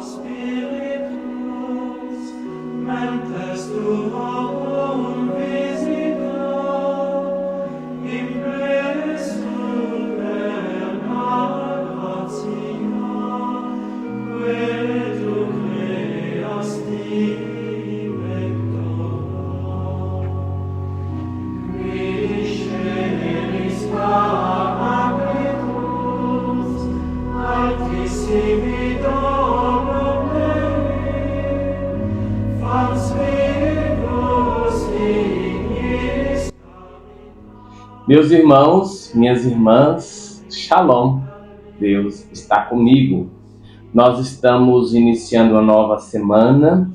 Spiritus, mentes tuorum visita, impresso per gratia, que tu creasti vectora. Qui scelis Paracletus, altissimi dono Dei, fans vivos ignis. Meus irmãos, minhas irmãs, Shalom, Deus está comigo. Nós estamos iniciando uma nova semana,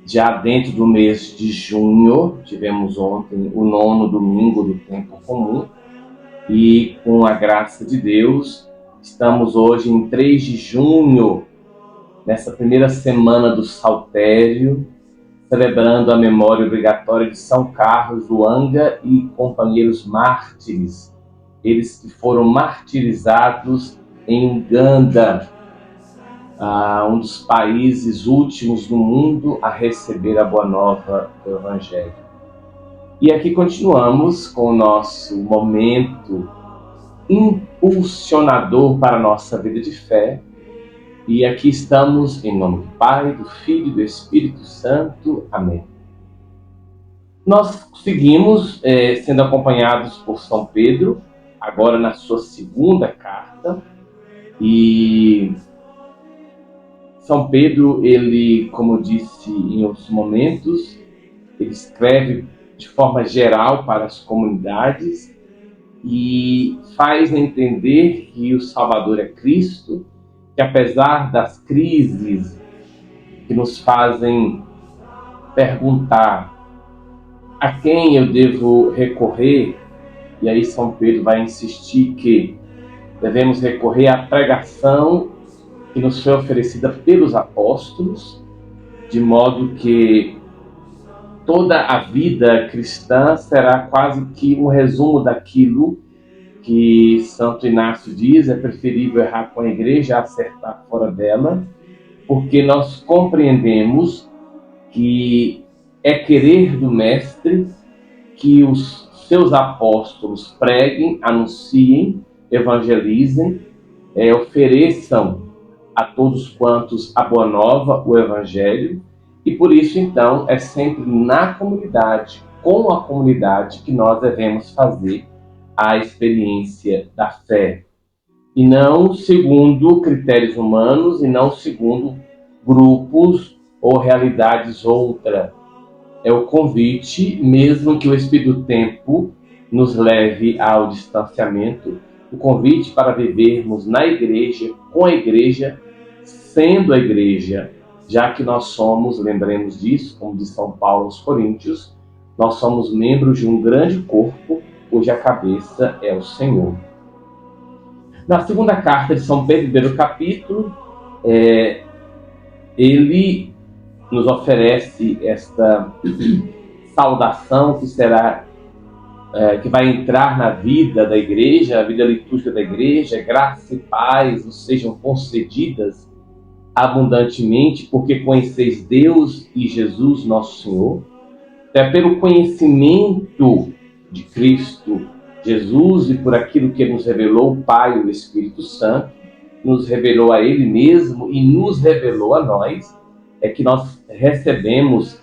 já dentro do mês de junho. Tivemos ontem o 9º domingo do tempo comum e, com a graça de Deus, estamos hoje em 3 de junho, nessa primeira semana do Saltério, celebrando a memória obrigatória de São Carlos Luanga e companheiros mártires, eles que foram martirizados em Uganda, um dos países últimos do mundo a receber a boa nova do Evangelho. E aqui continuamos com o nosso momento impulsionador para a nossa vida de fé. E aqui estamos em nome do Pai, do Filho e do Espírito Santo. Amém. Nós seguimos sendo acompanhados por São Pedro, agora na sua segunda carta. E São Pedro, ele, como eu disse em outros momentos, ele escreve de forma geral para as comunidades e faz entender que o Salvador é Cristo, que apesar das crises que nos fazem perguntar a quem eu devo recorrer, e aí São Pedro vai insistir que devemos recorrer à pregação que nos foi oferecida pelos apóstolos, de modo que toda a vida cristã será quase que um resumo daquilo que Santo Inácio diz: é preferível errar com a igreja a acertar fora dela, porque nós compreendemos que é querer do Mestre que os seus apóstolos preguem, anunciem, evangelizem, ofereçam a todos quantos a boa nova, o Evangelho, e por isso, então, é sempre na comunidade, com a comunidade, que nós devemos fazer a experiência da fé, e não segundo critérios humanos, e não segundo grupos ou realidades outra. É o convite, mesmo que o espírito do tempo nos leve ao distanciamento, o convite para vivermos na igreja, com a igreja, sendo a igreja, já que nós somos, lembremos disso, como diz São Paulo aos Coríntios, nós somos membros de um grande corpo, cuja cabeça é o Senhor. Na segunda carta de São Pedro, primeiro capítulo, ele nos oferece esta saudação que vai entrar na vida da igreja, a vida litúrgica da igreja: graça e paz nos sejam concedidas abundantemente, porque conheceis Deus e Jesus nosso Senhor. É pelo conhecimento de Cristo Jesus e por aquilo que nos revelou o Pai e o Espírito Santo, nos revelou a Ele mesmo e nos revelou a nós, é que nós recebemos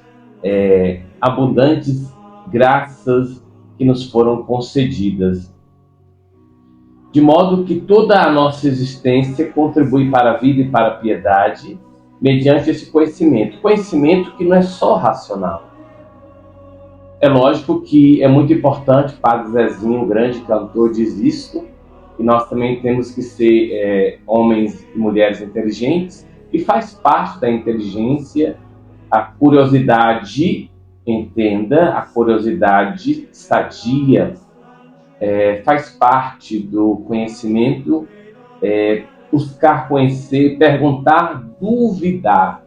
abundantes graças que nos foram concedidas. De modo que toda a nossa existência contribui para a vida e para a piedade, mediante esse conhecimento. Conhecimento que não é só racional. É lógico que é muito importante, Padre Zezinho, um grande cantor, diz isso, e nós também temos que ser homens e mulheres inteligentes, e faz parte da inteligência a curiosidade, entenda, a curiosidade sadia, faz parte do conhecimento, buscar conhecer, perguntar, duvidar,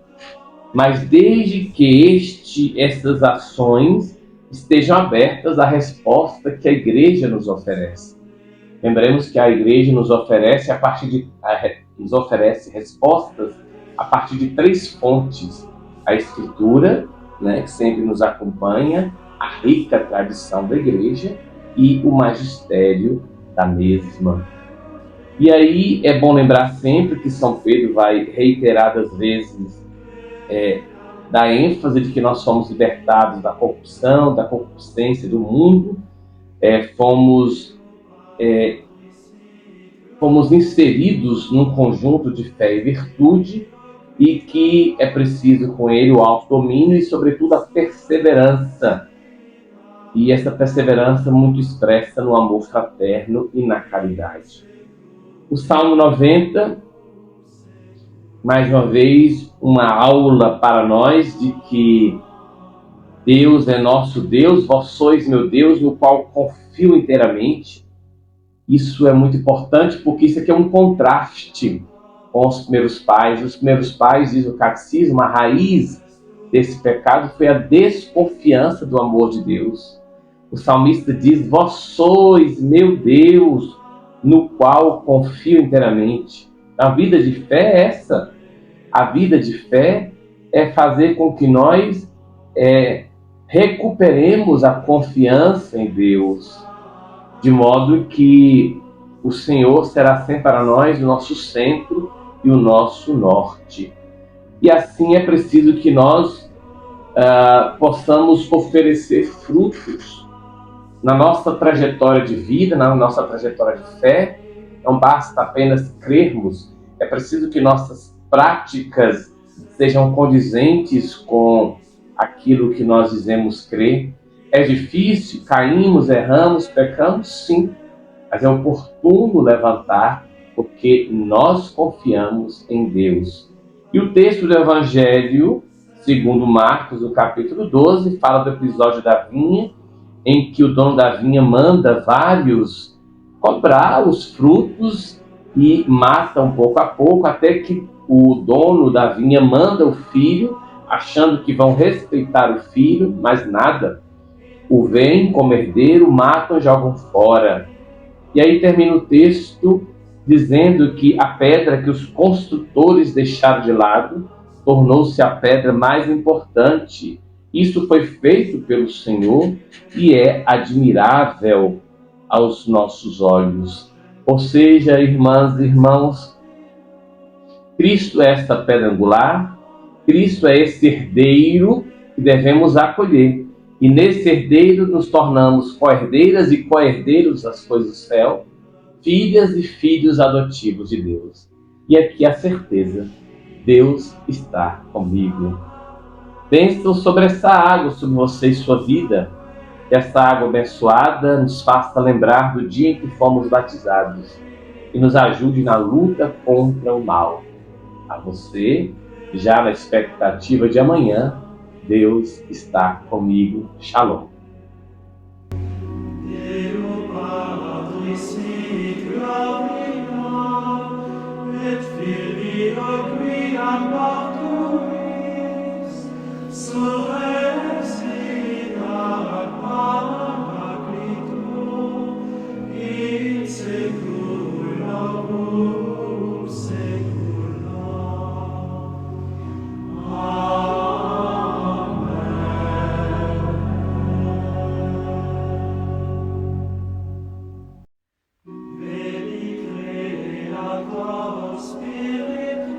mas desde que estas ações estejam abertas à resposta que a igreja nos oferece. Lembremos que a Igreja nos oferece respostas a partir de 3 fontes: a Escritura, né, que sempre nos acompanha, a rica tradição da Igreja e o magistério da mesma. E aí é bom lembrar sempre que São Pedro vai reiteradas vezes dar ênfase de que nós somos libertados da corrupção, da concupiscência do mundo, fomos inseridos num conjunto de fé e virtude, e que é preciso com ele o autodomínio e, sobretudo, a perseverança. E essa perseverança muito expressa no amor fraterno e na caridade. O Salmo 90, mais uma vez, uma aula para nós de que Deus é nosso Deus, vós sois meu Deus, no qual confio inteiramente. Isso é muito importante porque isso aqui é um contraste com os primeiros pais. Os primeiros pais, diz o catecismo, a raiz desse pecado foi a desconfiança do amor de Deus. O salmista diz: vós sois meu Deus, no qual confio inteiramente. A vida de fé é essa. A vida de fé é fazer com que nós recuperemos a confiança em Deus, de modo que o Senhor será sempre para nós o nosso centro e o nosso norte. E assim é preciso que nós possamos oferecer frutos na nossa trajetória de vida, na nossa trajetória de fé. Não basta apenas crermos, é preciso que nossas práticas sejam condizentes com aquilo que nós dizemos crer. É difícil, caímos, erramos, pecamos, sim, mas é oportuno levantar, porque nós confiamos em Deus. E o texto do Evangelho, segundo Marcos, no capítulo 12, fala do episódio da vinha, em que o dono da vinha manda vários cobrar os frutos e mata um pouco a pouco, até que o dono da vinha manda o filho, achando que vão respeitar o filho, mas nada. O veem como herdeiro, matam e jogam fora. E aí termina o texto dizendo que a pedra que os construtores deixaram de lado tornou-se a pedra mais importante. Isso foi feito pelo Senhor e é admirável aos nossos olhos. Ou seja, irmãs e irmãos, Cristo é esta pedra angular, Cristo é esse herdeiro que devemos acolher. E nesse herdeiro nos tornamos co-herdeiras e co-herdeiros das coisas do céu, filhas e filhos adotivos de Deus. E aqui a certeza: Deus está comigo. Pensam sobre essa água, sobre você e sua vida. Que essa água abençoada nos faça lembrar do dia em que fomos batizados e nos ajude na luta contra o mal. A você, já na expectativa de amanhã, Deus está comigo. Shalom. Spiritus,